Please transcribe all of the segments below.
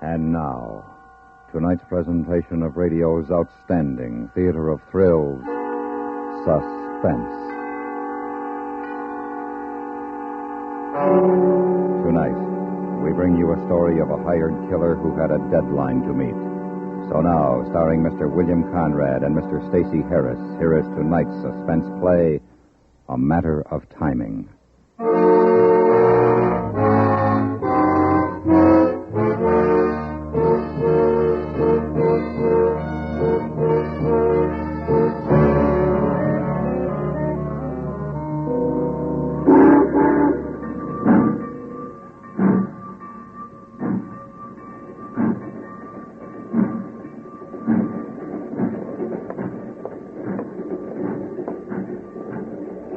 And now, tonight's presentation of radio's outstanding theater of thrills, Suspense. Tonight, we bring you a story of a hired killer who had a deadline to meet. So now, starring Mr. William Conrad and Mr. Stacey Harris, here is tonight's suspense play, A Matter of Timing.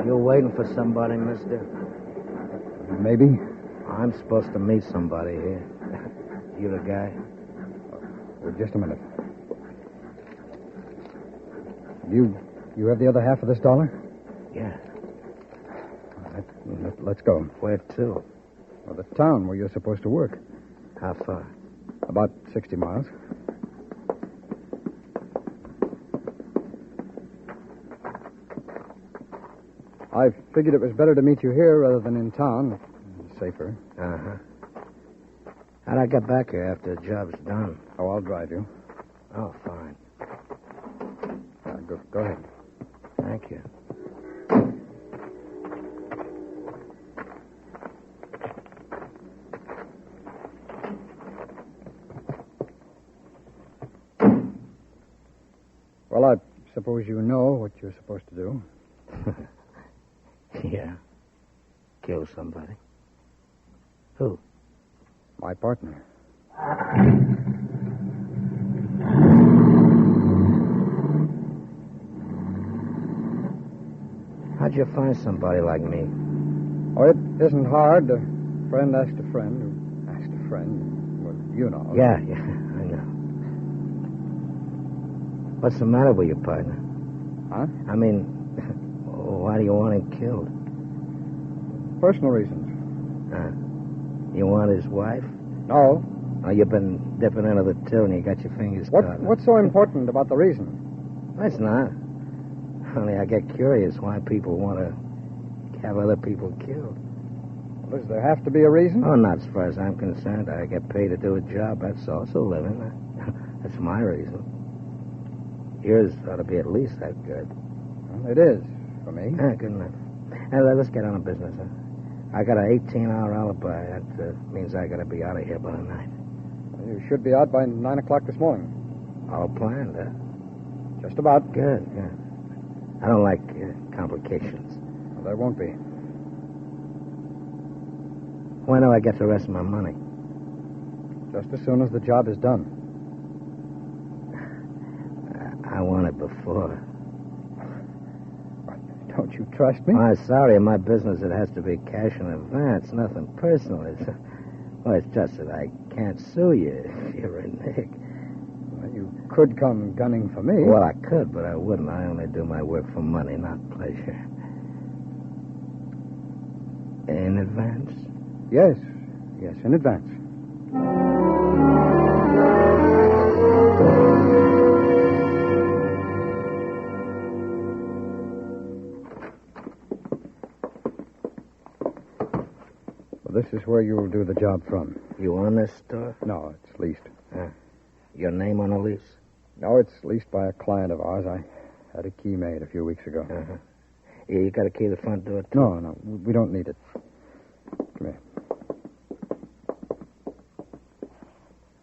You waiting for somebody, mister? Maybe. I'm supposed to meet somebody here. You the guy? Just a minute. You have the other half of this dollar? Yeah. Let's go. Where to? Well, the town where you're supposed to work. How far? About 60 miles. I figured it was better to meet you here rather than in town. Safer. Uh-huh. How'd I get back here after the job's done? Oh, I'll drive you. Oh, fine. Go ahead. Thank you. Well, I suppose you know what you're supposed to do. Yeah. Kill somebody. Who? My partner. How'd you find somebody like me? Oh, it isn't hard. A friend asked a friend who asked a friend. Well, you know. Yeah, I know. What's the matter with your partner? Huh? I mean, why do you want him killed? Personal reasons. You want his wife? No. Oh, you've been dipping into the till and you got your fingers caught. What's so important about the reason? That's not. Only I get curious why people want to have other people killed. Well, does there have to be a reason? Oh, not as far as I'm concerned. I get paid to do a job. That's also living. That's my reason. Yours ought to be at least that good. Well, it is, for me. Good enough. Let's get on to business, huh? I got an 18-hour alibi. That means I got to be out of here by tonight. You should be out by 9 o'clock this morning. All planned, huh? Just about. Good. I don't like complications. Well, there won't be. When do I get the rest of my money? Just as soon as the job is done. I want it before. Don't you trust me? Oh, I'm sorry. In my business, it has to be cash in advance. Nothing personal. It's just that I can't sue you if you're a Nick. Well, you could come gunning for me. Well, I could, but I wouldn't. I only do my work for money, not pleasure. In advance? Yes, in advance. This is where you'll do the job from. You own this store? No, it's leased. Your name on the lease? No, it's leased by a client of ours. I had a key made a few weeks ago. Uh-huh. You got a key to the front door, too? No, we don't need it. Come here.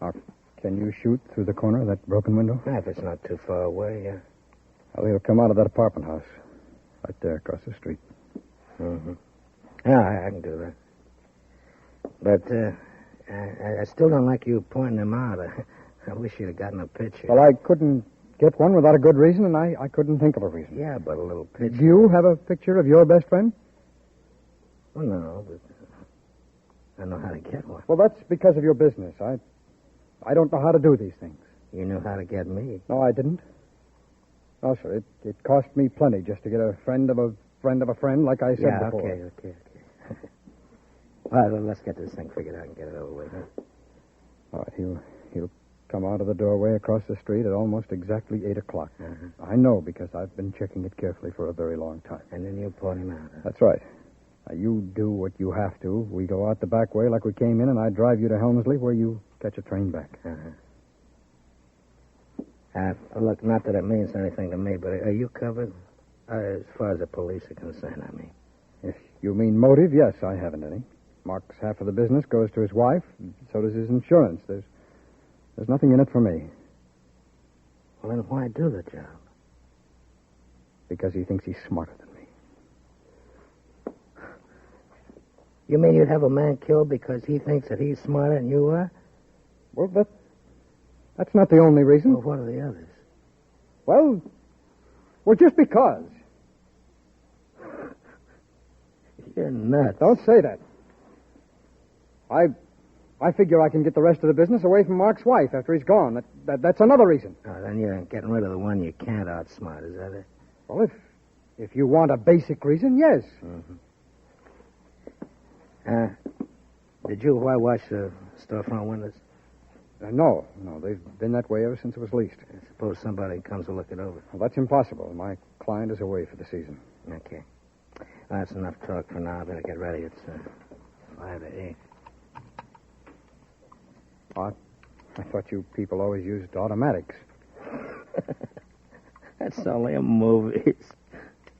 Now, can you shoot through the corner of that broken window? If it's not too far away, yeah. Well, he'll come out of that apartment house. Right there across the street. Mm-hmm. Yeah, I can do that. But I still don't like you pointing them out. I wish you'd have gotten a picture. Well, I couldn't get one without a good reason, and I couldn't think of a reason. Yeah, but a little picture. Do you have a picture of your best friend? Well, no, but I know how to get one. Well, that's because of your business. I don't know how to do these things. You knew how to get me. No, I didn't. No, sir. It cost me plenty just to get a friend of a friend of a friend, like I said before. Okay. Well, let's get this thing figured out and get it over with, huh? All right, He'll come out of the doorway across the street at almost exactly 8 o'clock. Uh-huh. I know because I've been checking it carefully for a very long time. And then you point him out. Huh? That's right. Now, you do what you have to. We go out the back way like we came in, and I drive you to Helmsley where you catch a train back. Look, not that it means anything to me, but are you covered? As far as the police are concerned, I mean. If you mean motive, yes, I haven't any. Mark's half of the business goes to his wife, and so does his insurance. There's nothing in it for me. Well, then why do the job? Because he thinks he's smarter than me. You mean you'd have a man killed because he thinks that he's smarter than you are? Well, that's not the only reason. Well, what are the others? Well, just because. You're nuts. Don't say that. I figure I can get the rest of the business away from Mark's wife after he's gone. That's another reason. Oh, then you're getting rid of the one you can't outsmart, is that it? Well, if you want a basic reason, yes. Did you whitewash the storefront windows? No, they've been that way ever since it was leased. I suppose somebody comes to look it over. Well, that's impossible. My client is away for the season. Okay. Well, that's enough talk for now. I better get ready. It's 5 to 8. I thought you people always used automatics. That's only a movie.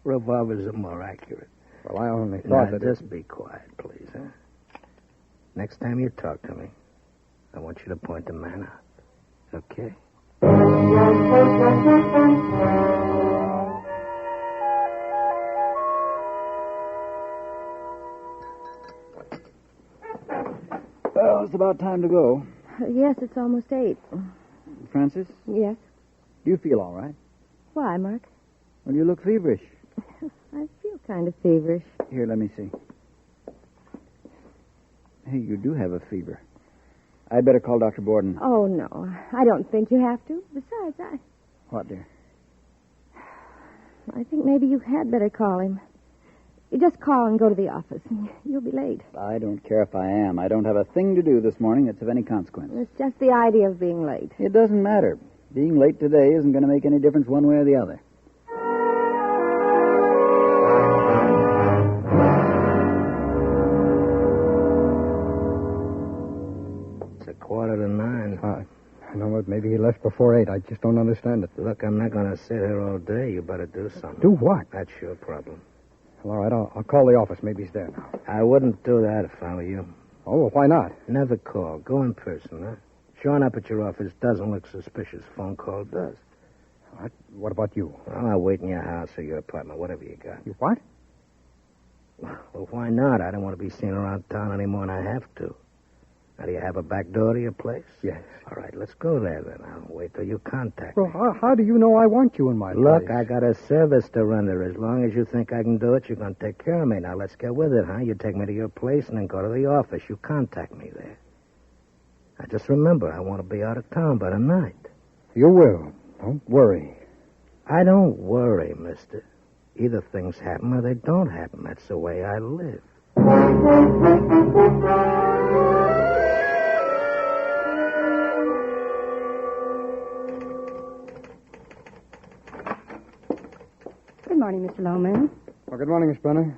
Revolvers are more accurate. Well, I only thought now, that... just be quiet, please, huh? Next time you talk to me, I want you to point the man out. Okay? Well, it's about time to go. Yes, it's almost 8. Francis, Yes. do you feel all right? Why, Mark? Well, you look feverish. I feel kind of feverish. Here, let me see. Hey, you do have a fever. I'd better call Dr. Borden. Oh, no. I don't think you have to. Besides, What, dear? I think maybe you had better call him. You just call and go to the office, and you'll be late. I don't care if I am. I don't have a thing to do this morning that's of any consequence. It's just the idea of being late. It doesn't matter. Being late today isn't going to make any difference one way or the other. It's 8:45. I know what. Maybe he left before 8. I just don't understand it. Look, I'm not going to sit here all day. You better do something. Do what? That's your problem. Well, all right, I'll call the office. Maybe he's there now. I wouldn't do that if I were you. Oh, well, why not? Never call. Go in person, huh? Showing up at your office doesn't look suspicious. Phone call does. What about you? Well, I'll wait in your house or your apartment, whatever you got. You what? Well, why not? I don't want to be seen around town any more than I have to. Now, do you have a back door to your place? Yes. All right, let's go there then. I'll wait till you contact Well, me. how do you know I want you in my Look, place? I got a service to render. As long as you think I can do it, you're going to take care of me. Now, let's get with it, huh? You take me to your place and then go to the office. You contact me there. Now, just remember, I want to be out of town by the night. You will. Don't worry. I don't worry, mister. Either things happen or they don't happen. That's the way I live. Good morning, Mr. Loman. Well, good morning, Miss Brenner.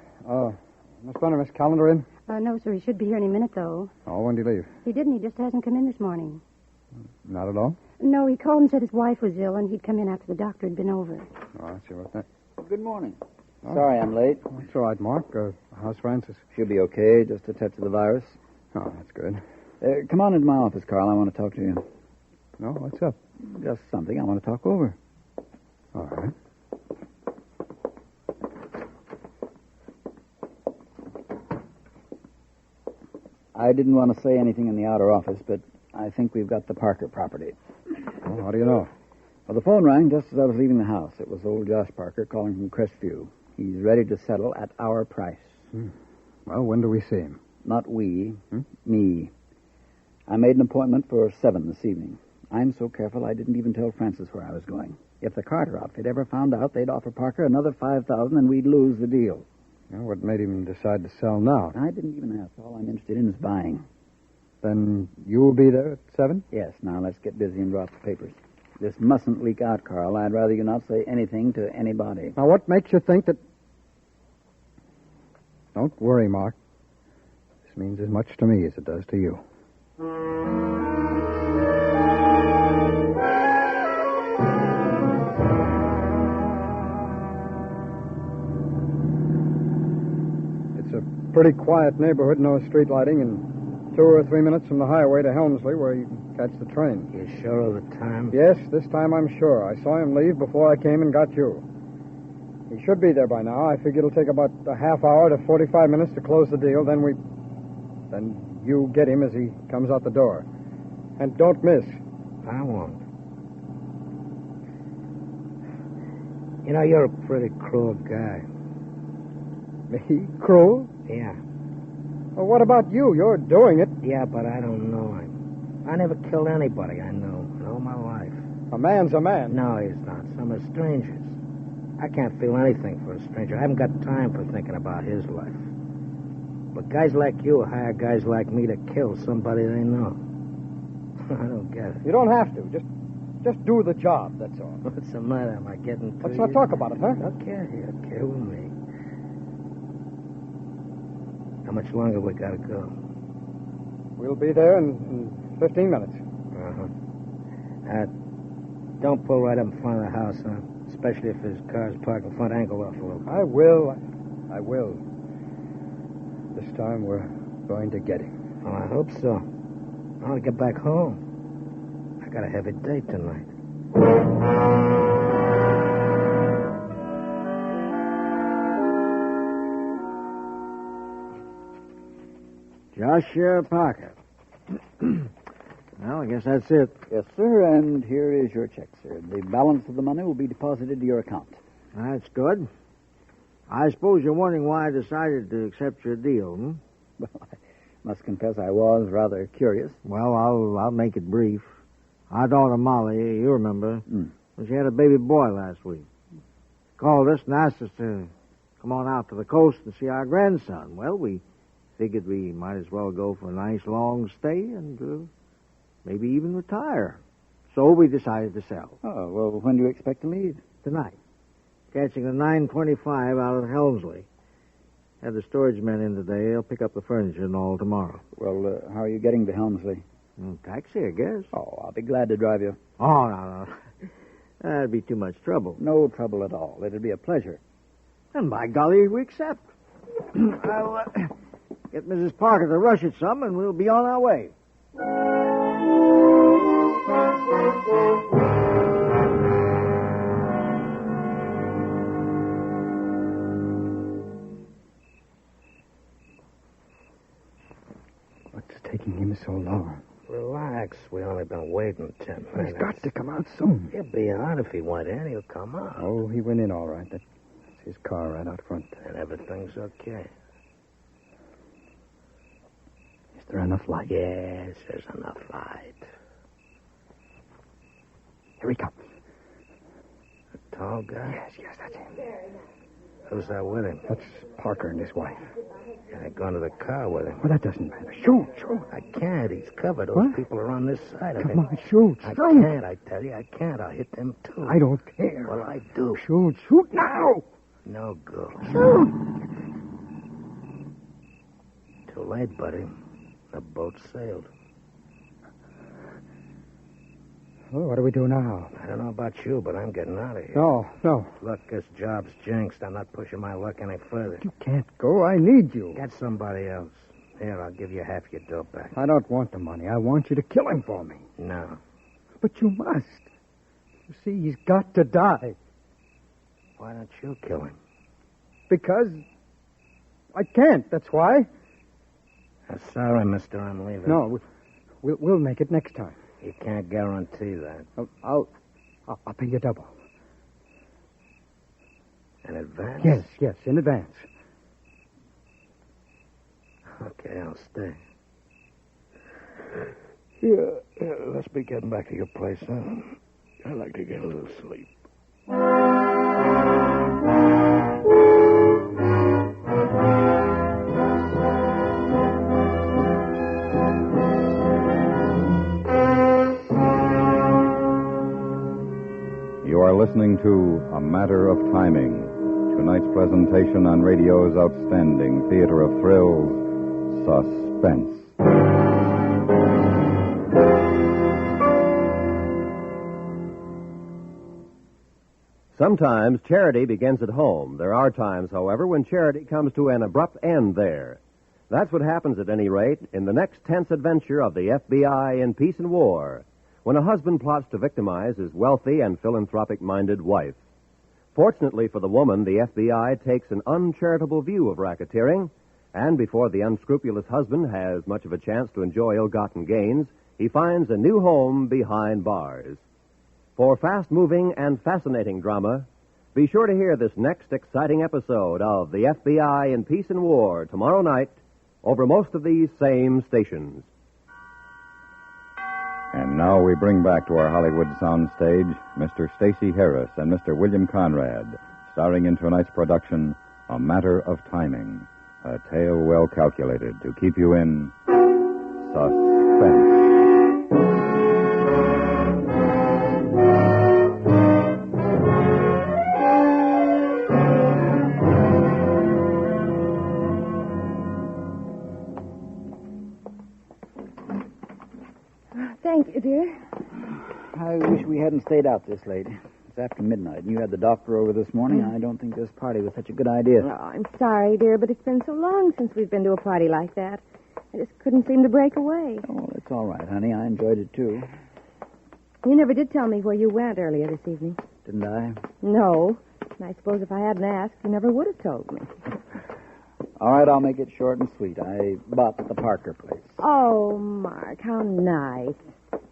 Miss Brenner, Miss Callender in? No, sir, he should be here any minute, though. Oh, when did he leave? He didn't. He just hasn't come in this morning. Not at all? No, he called and said his wife was ill, and he'd come in after the doctor had been over. Oh, I see about that. Good morning. Sorry I'm late. Oh, that's all right, Mark. How's Francis? She'll be okay. Just a touch of the virus. Oh, that's good. Come on into my office, Carl. I want to talk to you. No, what's up? Just something I want to talk over. All right. I didn't want to say anything in the outer office, but I think we've got the Parker property. Well, how do you know? Well, the phone rang just as I was leaving the house. It was old Josh Parker calling from Crestview. He's ready to settle at our price. Well, when do we see him? Not we, me. I made an appointment for 7 this evening. I'm so careful I didn't even tell Francis where I was going. If the Carter outfit ever found out, they'd offer Parker another $5,000 and we'd lose the deal. Well, what made him decide to sell now? I didn't even ask. All I'm interested in is buying. Then you'll be there at 7? Yes, now let's get busy and drop the papers. This mustn't leak out, Carl. I'd rather you not say anything to anybody. Now, what makes you think that... Don't worry, Mark. This means as much to me as it does to you. It's a pretty quiet neighborhood, no street lighting, and 2 or 3 minutes from the highway to Helmsley where you can catch the train. You sure of the time? Yes, this time I'm sure. I saw him leave before I came and got you. He should be there by now. I figure it'll take about a half hour to 45 minutes to close the deal. Then you get him as he comes out the door. And don't miss. I won't. You know, you're a pretty cruel guy. Me? Cruel? Yeah. Well, what about you? You're doing it. Yeah, but I don't know him. I never killed anybody I know in all my life. A man's a man. No, he's not. Some are strangers. I can't feel anything for a stranger. I haven't got time for thinking about his life. But guys like you hire guys like me to kill somebody they know. I don't get it. You don't have to. Just do the job, that's all. What's the matter? Am I getting too... Let's not talk about it, huh? Okay with me. How much longer we gotta go? We'll be there in 15 minutes. Don't pull right up in front of the house, huh? Especially if his car's parked in front, angle off a little bit. I will. This time we're going to get him. Oh, I hope so. I want to get back home. I got a heavy date tonight. Joshua Parker. Well, I guess that's it. Yes, sir, and here is your check, sir. The balance of the money will be deposited to your account. That's good. I suppose you're wondering why I decided to accept your deal, hmm? Well, I must confess I was rather curious. Well, I'll make it brief. Our daughter Molly, you remember, she had a baby boy last week. Called us and asked us to come on out to the coast and see our grandson. Well, we figured we might as well go for a nice long stay and maybe even retire. So we decided to sell. Oh, well, when do you expect to leave? Tonight. Catching the 9:25 out of Helmsley. Had the storage men in today. They'll pick up the furniture and all tomorrow. Well, how are you getting to Helmsley? Taxi, I guess. Oh, I'll be glad to drive you. Oh, no. That'd be too much trouble. No trouble at all. It'll be a pleasure. And by golly, we accept. I'll get Mrs. Parker to rush it some, and we'll be on our way. What's taking him so long? Relax. We only been waiting 10 minutes. He's got to come out soon. He'll be out if he went in. He'll come out. Oh, he went in all right. That's his car right out front. And everything's okay. Is there enough light? Yes, there's enough light. Here he comes. A tall guy? Yes, that's him. Who's that with him? That's Parker and his wife. Yeah, they're going to the car with him. Well, that doesn't matter. Shoot. I can't. He's covered. Those What? people are on this side of him. Come on, shoot. I can't, I tell you. I can't. I'll hit them, too. I don't care. Well, I do. Shoot now. No good. Shoot. Too late, buddy. The boat sailed. Well, what do we do now? I don't know about you, but I'm getting out of here. No. Look, this job's jinxed. I'm not pushing my luck any further. You can't go. I need you. Get somebody else. Here, I'll give you half your dough back. I don't want the money. I want you to kill him for me. No. But you must. You see, he's got to die. Why don't you kill him? Because I can't, that's why. Sorry, mister, I'm leaving. No, we'll make it next time. You can't guarantee that. I'll pay you double. In advance? Yes, in advance. Okay, I'll stay. Yeah, let's be getting back to your place, huh? I'd like to get a little sleep. listening to A Matter of Timing, tonight's presentation on radio's outstanding theater of thrills, Suspense. Sometimes charity begins at home. There are times, however, when charity comes to an abrupt end there. That's what happens, at any rate, in the next tense adventure of the FBI in Peace and War, when a husband plots to victimize his wealthy and philanthropic-minded wife. Fortunately for the woman, the FBI takes an uncharitable view of racketeering, and before the unscrupulous husband has much of a chance to enjoy ill-gotten gains, he finds a new home behind bars. For fast-moving and fascinating drama, be sure to hear this next exciting episode of the FBI in Peace and War tomorrow night over most of these same stations. And now we bring back to our Hollywood soundstage Mr. Stacey Harris and Mr. William Conrad, starring in tonight's production, A Matter of Timing, a tale well calculated to keep you in suspense. Thank you, dear. I wish we hadn't stayed out this late. It's after midnight, and you had the doctor over this morning. I don't think this party was such a good idea. Oh, I'm sorry, dear, but it's been so long since we've been to a party like that. I just couldn't seem to break away. Oh, it's all right, honey. I enjoyed it, too. You never did tell me where you went earlier this evening. Didn't I? No. And I suppose if I hadn't asked, you never would have told me. All right, I'll make it short and sweet. I bought at the Parker place. Oh, Mark, how nice.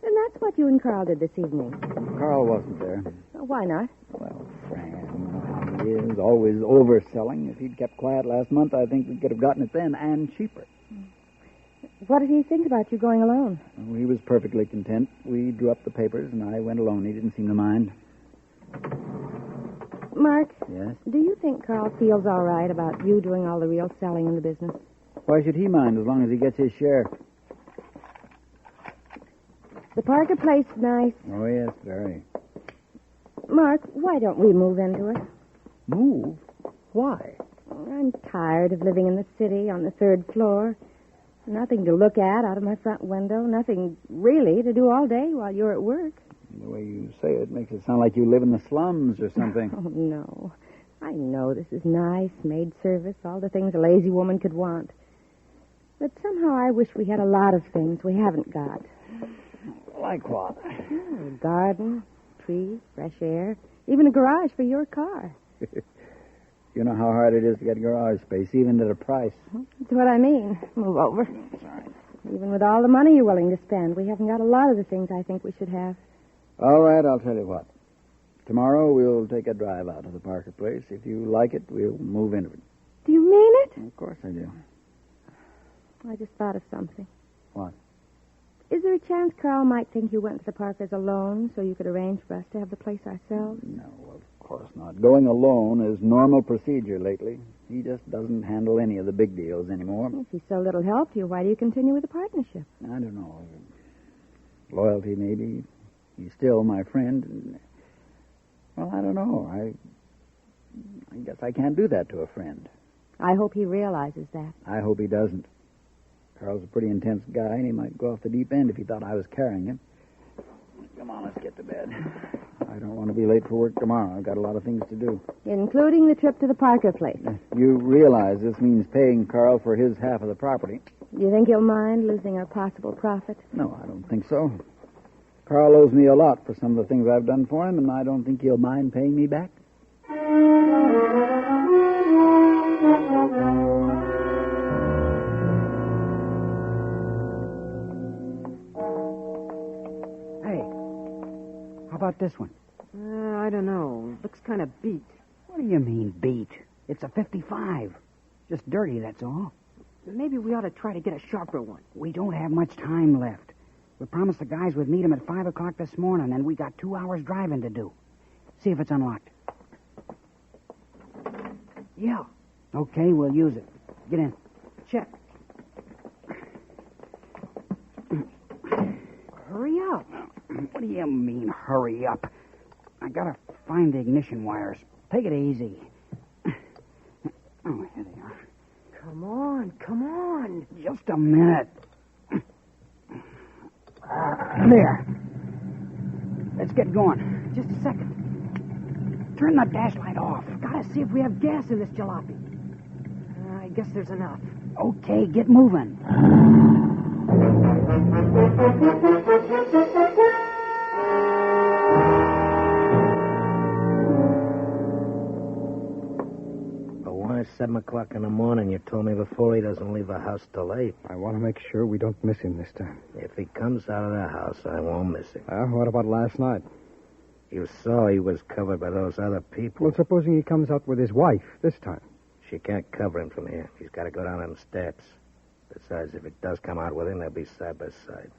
And that's what you and Carl did this evening. Carl wasn't there. Why not? Well, Fran, you know how he is, always overselling. If he'd kept quiet last month, I think we could have gotten it then and cheaper. What did he think about you going alone? Well, he was perfectly content. We drew up the papers, and I went alone. He didn't seem to mind. Mark? Yes? Do you think Carl feels all right about you doing all the real selling in the business? Why should he mind as long as he gets his share? The Parker place nice. Oh, yes, very. Mark, why don't we move into it? Move? Why? I'm tired of living in the city on the third floor. Nothing to look at out of my front window. Nothing really to do all day while you're at work. The way you say it makes it sound like you live in the slums or something. Oh, no. I know this is nice, maid service, all the things a lazy woman could want. But somehow I wish we had a lot of things we haven't got. Like what? A garden, trees, fresh air, even a garage for your car. You know how hard it is to get garage space, even at a price. That's what I mean. Move over. Sorry. Even with all the money you're willing to spend, we haven't got a lot of the things I think we should have. All right, I'll tell you what. Tomorrow we'll take a drive out to the Parker place. If you like it, we'll move into it. Do you mean it? Of course I do. I just thought of something. What? Is there a chance Carl might think you went to the Parkers alone so you could arrange for us to have the place ourselves? No, of course not. Going alone is normal procedure lately. He just doesn't handle any of the big deals anymore. If he's so little help to you, why do you continue with the partnership? I don't know. Loyalty, maybe. He's still my friend. Well, I don't know. I guess I can't do that to a friend. I hope he realizes that. I hope he doesn't. Carl's a pretty intense guy, and he might go off the deep end if he thought I was carrying him. Come on, let's get to bed. I don't want to be late for work tomorrow. I've got a lot of things to do. Including the trip to the Parker place. You realize this means paying Carl for his half of the property. Do you think he'll mind losing a possible profit? No, I don't think so. Carl owes me a lot for some of the things I've done for him, and I don't think he'll mind paying me back. How about this one? I don't know. Looks kind of beat. What do you mean, beat? It's a 55. Just dirty, that's all. Maybe we ought to try to get a sharper one. We don't have much time left. We promised the guys we'd meet them at 5 o'clock this morning, and we got 2 hours driving to do. See if it's unlocked. Yeah. Okay, we'll use it. Get in. Check. Hurry up. What do you mean, hurry up? I got a find the ignition wires. Take it easy. Oh, here they are. Come on. Just a minute. There. Let's get going. Just a second. Turn the dash light off. Gotta see if we have gas in this jalopy. I guess there's enough. Okay, get moving. But why 7 o'clock in the morning? You told me before he doesn't leave the house till 8. I want to make sure we don't miss him this time. If he comes out of the house, I won't miss him. What about last night? You saw he was covered by those other people. Well, supposing he comes out with his wife this time. She can't cover him from here. He's got to go down them steps. Besides, if it does come out with him, they'll be side by side.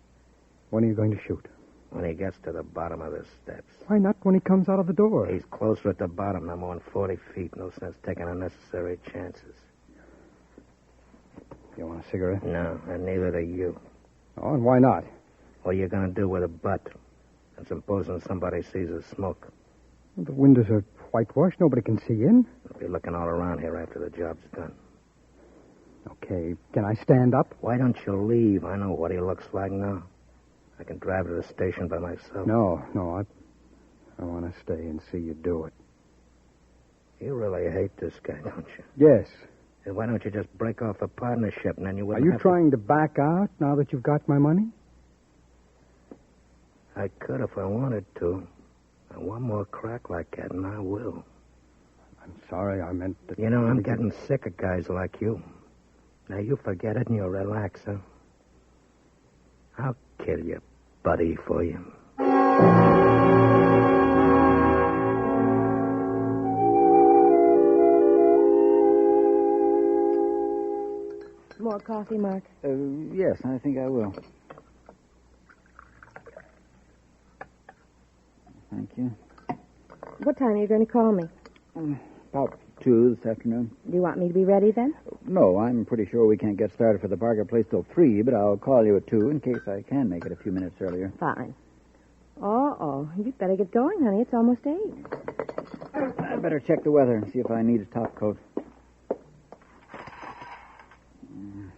When are you going to shoot? When he gets to the bottom of the steps. Why not when he comes out of the door? He's closer at the bottom, no more than 40 feet. No sense taking unnecessary chances. You want a cigarette? No, and neither do you. Oh, and why not? What are you going to do with a butt? And supposing somebody sees us smoke? Well, the windows are whitewashed. Nobody can see in. We'll be looking all around here after the job's done. Okay, can I stand up? Why don't you leave? I know what he looks like now. I can drive to the station by myself. No, I want to stay and see you do it. You really hate this guy, don't you? Yes. Then why don't you just break off a partnership and then you Are wouldn't you have trying to back out now that you've got my money? I could if I wanted to. And one more crack like that and I will. I'm sorry, I meant that... You know, I'm getting sick of guys like you. Now you forget it and you relax, huh? I'll kill you, buddy, for you. More coffee, Mark? Yes, I think I will. Thank you. What time are you going to call me? About 2 this afternoon. Do you want me to be ready then? No, I'm pretty sure we can't get started for the Barker place till 3, but I'll call you at 2 in case I can make it a few minutes earlier. Fine. Oh, you'd better get going, honey. It's almost 8. I better check the weather and see if I need a top coat.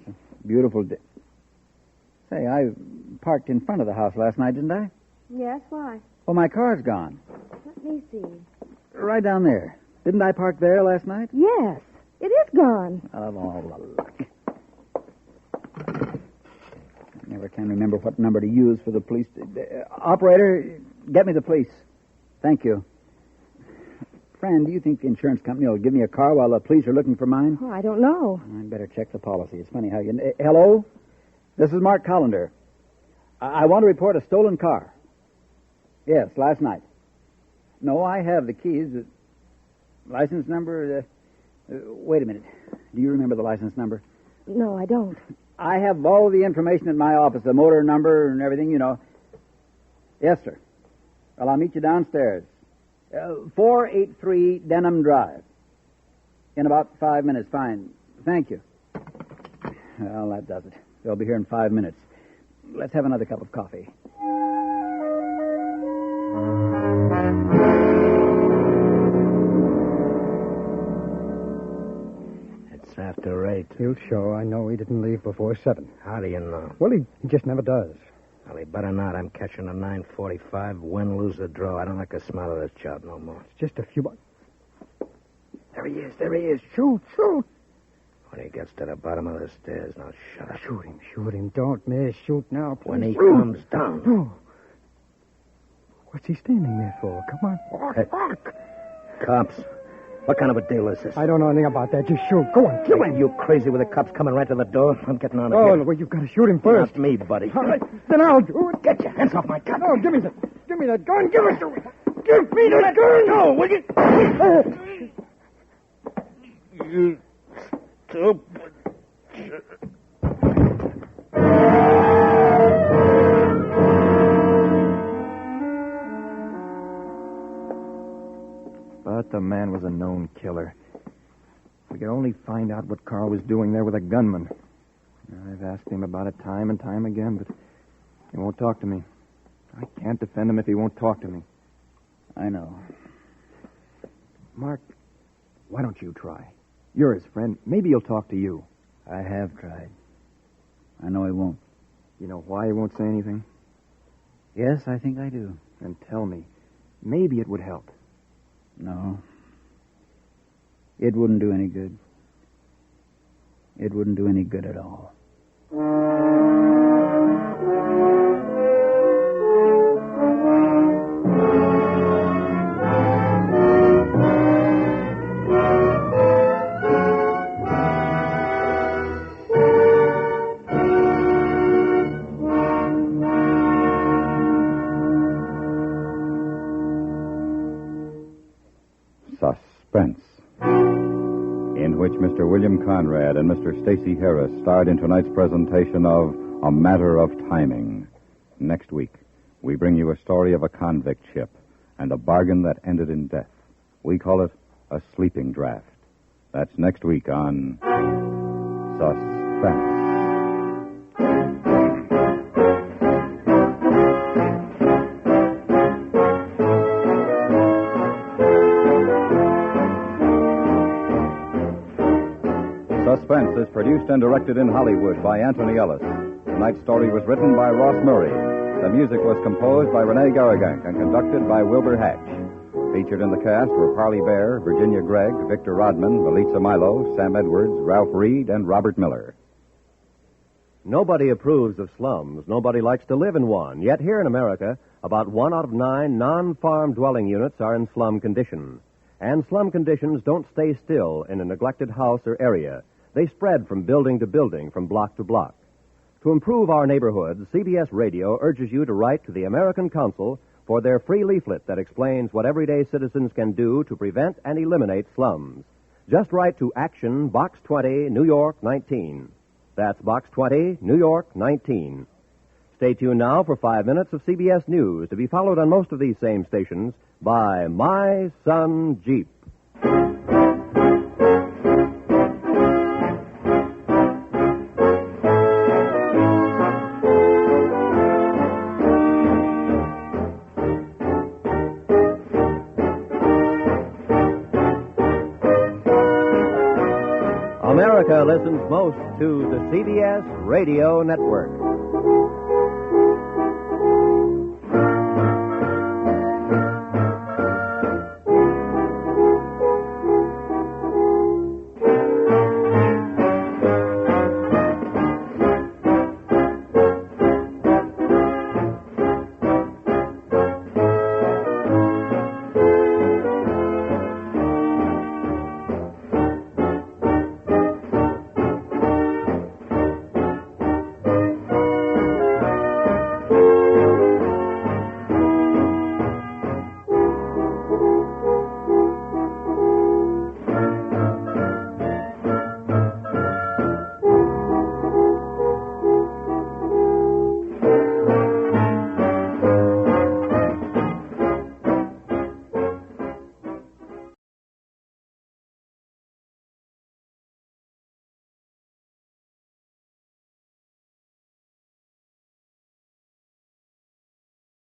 It's a beautiful day. Say, I parked in front of the house last night, didn't I? Yes, why? Well, my car's gone. Let me see. Right down there. Didn't I park there last night? Yes, it is gone. Of all the luck. I never can remember what number to use for the police. Operator, get me the police. Thank you. Friend, do you think the insurance company will give me a car while the police are looking for mine? Oh, I don't know. I'd better check the policy. It's funny how you... hello? This is Mark Collender. I want to report a stolen car. Yes, last night. No, I have the keys. License number... wait a minute. Do you remember the license number? No, I don't. I have all the information in my office, the motor number and everything, you know. Yes, sir. Well, I'll meet you downstairs. 483 Denham Drive. In about 5 minutes. Fine. Thank you. Well, that does it. They'll be here in 5 minutes. Let's have another cup of coffee. It's after 8. He'll show. I know he didn't leave before 7. How do you know? Well, he just never does. Well, he better not. I'm catching a 9:45. Win, lose, or draw. I don't like the smell of this job no more. It's just a few... There he is. There he is. Shoot. When he gets to the bottom of the stairs, now shut up. Shoot him. Don't miss. Shoot now, please. When he comes down. Oh. What's he standing there for? Come on. Hey. Cops. What kind of a deal is this? I don't know anything about that. Just shoot. Go on. Kill him. You crazy with the cops coming right to the door? I'm getting on it. Oh, here. well, you've got to shoot him first. Not me, buddy. All right. Then I'll do it. Get your hands off my gun. No, give me that gun. Give it to me. Give me that gun. No, will you? You stupid. But the man was a known killer. If we could only find out what Carl was doing there with a gunman. I've asked him about it time and time again, but he won't talk to me. I can't defend him if he won't talk to me. I know. Mark, why don't you try? You're his friend. Maybe he'll talk to you. I have tried. I know he won't. You know why he won't say anything? Yes, I think I do. Then tell me. Maybe it would help. No. It wouldn't do any good. It wouldn't do any good at all. Suspense, in which Mr. William Conrad and Mr. Stacy Harris starred in tonight's presentation of A Matter of Timing. Next week, we bring you a story of a convict ship and a bargain that ended in death. We call it a sleeping draft. That's next week on Suspense. Suspense is produced and directed in Hollywood by Anthony Ellis. Tonight's story was written by Ross Murray. The music was composed by Rene Garrigank and conducted by Wilbur Hatch. Featured in the cast were Parley Bear, Virginia Gregg, Victor Rodman, Melitza Milo, Sam Edwards, Ralph Reed, and Robert Miller. Nobody approves of slums. Nobody likes to live in one. Yet here in America, about 1 out of 9 non-farm dwelling units are in slum condition. And slum conditions don't stay still in a neglected house or area. They spread from building to building, from block to block. To improve our neighborhoods, CBS Radio urges you to write to the American Council for their free leaflet that explains what everyday citizens can do to prevent and eliminate slums. Just write to Action, Box 20, New York 19. That's Box 20, New York 19. Stay tuned now for 5 minutes of CBS News, to be followed on most of these same stations by My Son Jeep. America listens most to the CBS Radio Network.